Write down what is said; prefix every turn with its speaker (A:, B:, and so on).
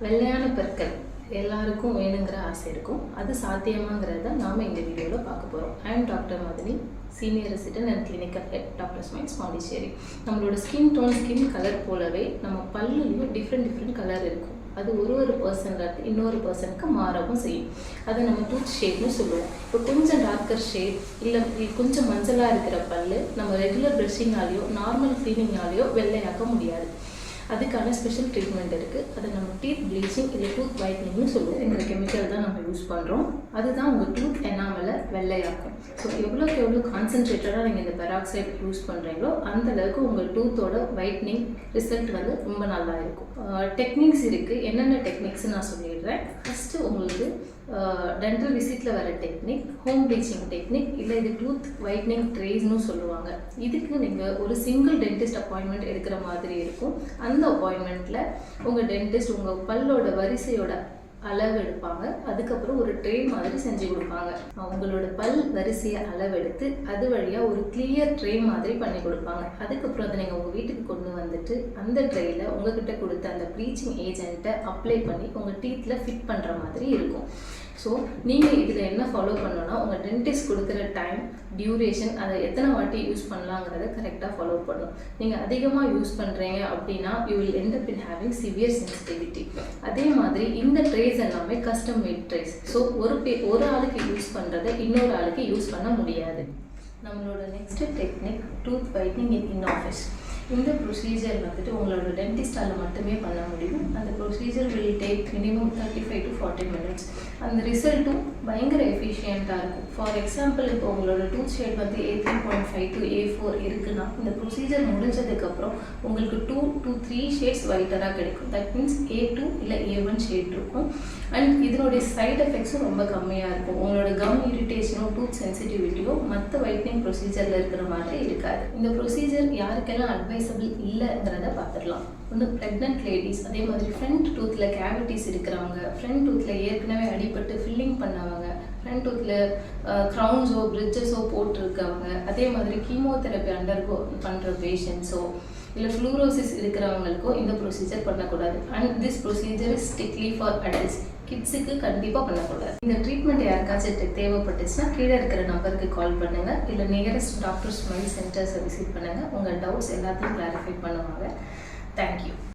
A: வெள்ளையான பற்கள் எல்லாருக்கும் வேணுங்கிற ஆசை இருக்கும். அது சாத்தியமாங்கிறத நாம் இந்த வீடியோவில் பார்க்க போகிறோம். I am doctor Madani, senior resident and clinical head, doctor smiles Pondicherry. நம்மளோட ஸ்கின் டோன், ஸ்கின் கலர் போலவே நம்ம பல்லுலையும் டிஃப்ரெண்ட் கலர் இருக்கும். அது ஒரு பர்சன்லேருந்து இன்னொரு பர்சனுக்கு மாறவும் செய்யும். அதை நம்ம டூத் ஷேப்னு சொல்லுவோம். இப்போ கொஞ்சம் டார்க்கர் ஷேட் இல்லை கொஞ்சம் மஞ்சளாக இருக்கிற பல் நம்ம ரெகுலர் ப்ரஷிங்னாலேயோ நார்மல் க்ளீனிங்னாலேயோ வெள்ளையாக்க முடியாது. அதுக்கான ஸ்பெஷல் ட்ரீட்மெண்ட் இருக்குது. அதை நம்ம டீத் ப்ளீச்சிங் இல்லை டூத் ஒயிட்னிங்னு சொல்லுவோம். இந்த கெமிக்கல் தான் நம்ம யூஸ் பண்ணுறோம். அதுதான் உங்கள் டூத் எனாமலை வெள்ளையாக்கும். ஸோ எவ்வளோக்கு எவ்வளோ கான்சன்ட்ரேட்டடாக நீங்கள் இந்த பெராக்சைட் யூஸ் பண்ணுறீங்களோ அந்தளவுக்கு உங்கள் டூத்தோட ஒயிட்னிங் ரிசல்ட் வந்து ரொம்ப நல்லா இருக்கும். டெக்னிக்ஸ் இருக்குது. என்னென்ன டெக்னிக்ஸ் நான் சொல்லிடுறேன். ஃபஸ்ட்டு உங்களுக்கு டென்டல் விசிட்டில் வர டெக்னிக், ஹோம் ப்ளீச்சிங் டெக்னிக், இல்லை இது டூத் ஒயிட்னிங் ட்ரேஸ்னு சொல்லுவாங்க. இதுக்கு நீங்கள் ஒரு சிங்கிள் டென்டிஸ்ட் அப்பாயின்மெண்ட் எடுக்கிற மாதிரி இருக்கும். அந்த அப்பாயின்மெண்ட்டில் உங்கள் டென்டிஸ்ட் உங்கள் பல்லோட வரிசையோட அளவு எடுப்பாங்க. அதுக்கப்புறம் ஒரு ட்ரே மாதிரி செஞ்சு கொடுப்பாங்க. அவங்களோட பல் வரிசையை அளவெடுத்து அது வழியாக ஒரு கிளியர் ட்ரே மாதிரி பண்ணி கொடுப்பாங்க. அதுக்கப்புறம் அதை நீங்கள் உங்கள் வீட்டுக்கு கொண்டு வந்துட்டு அந்த ட்ரேயில் உங்ககிட்ட கொடுத்த அந்த ப்ளீச்சிங் ஏஜென்ட்டை அப்ளை பண்ணி உங்கள் டீத்தில் ஃபிட் பண்ணுற மாதிரி இருக்கும். ஸோ நீங்கள் இதில் என்ன ஃபாலோ பண்ணணும்னா உங்கள் டென்டிஸ்ட் கொடுக்குற டைம், டியூரேஷன், அதை எத்தனை வாட்டி யூஸ் பண்ணலாங்கிறத கரெக்டாக ஃபாலோ பண்ணணும். நீங்கள் அதிகமாக யூஸ் பண்ணுறீங்க அப்படின்னா you will end up in having severe sensitivity. அதே மாதிரி இந்த ட்ரேஸ் எல்லாமே கஸ்டம் மேட் ட்ரேஸ். ஸோ ஒரு ஆளுக்கு யூஸ் பண்ணுறதை இன்னொரு ஆளுக்கு யூஸ் பண்ண முடியாது. நம்மளோட next technique tooth whitening in office. இந்த ப்ரொசீஜர் வந்துட்டு உங்களோட டென்டிஸ்டால் மட்டுமே பண்ண முடியும். அந்த procedure will take minimum 35 to 40 minutes. அந்த ரிசல்ட்டும் பயங்கர எஃபிஷியண்ட்டாக இருக்கும். ஃபார் எக்ஸாம்பிள், இப்போ உங்களோட டூத் ஷேட் வந்து A3.5 to A4 இருக்குன்னா இந்த ப்ரொசீஜர் முடிஞ்சதுக்கப்புறம் உங்களுக்கு 2 to 3 ஷேட்ஸ் ஒயிட்டராக கிடைக்கும். தட் மீன்ஸ் A2 இல்லை A1 ஷேட் இருக்கும். அண்ட் இதனுடைய சைட் எஃபெக்ட்ஸும் ரொம்ப கம்மியாக இருக்கும். உங்களோட கம் இரிட்டேஷனோ டூத் சென்சிட்டிவிட்டியோ மற்ற ஒயிட்னிங் ப்ரொசீஜரில் இருக்கிற மாதிரி இருக்காது. இந்த ப்ரொசீஜர் யாருக்கெல்லாம் அட்வைசபிள் இல்லைங்கிறத பார்த்துடலாம். ஒன்று ப்ரெக்னென்ட் லேடிஸ், அதே மாதிரி ஃப்ரண்ட் டூத்தில் கேவிட்டிஸ் இருக்கிறவங்க, ஃப்ரண்ட் டூத்தில் ஏற்கனவே அடிபட்டு ஃபில்லிங் பண்ணவங்க, ஃப்ரண்ட் டூத்தில் க்ரௌன்ஸோ பிரிட்ஜஸோ போட்டிருக்கவங்க, அதே மாதிரி கீமோதெரப்பி அண்டர்கோ பண்ணுற பேஷண்ட்ஸோ இல்லை ஃப்ளூரோசிஸ் இருக்கிறவங்களுக்கோ இந்த ப்ரொசீஜர் பண்ணக்கூடாது. And this procedure is strictly for adults. கிட்ஸுக்கு கண்டிப்பாக பண்ணக்கூடாது. இந்த ட்ரீட்மெண்ட் யாருக்காச்சும் தேவைப்பட்டுச்சுன்னா கீழே இருக்கிற நம்பருக்கு கால் பண்ணுங்கள். இல்லை நியரஸ்ட் டாக்டர் ஸ்மைல் சென்டர்ஸை விசிட் பண்ணுங்கள். உங்கள் டவுட்ஸ் எல்லாத்தையும் கிளாரிஃபை பண்ணுவாங்க. தேங்க்யூ.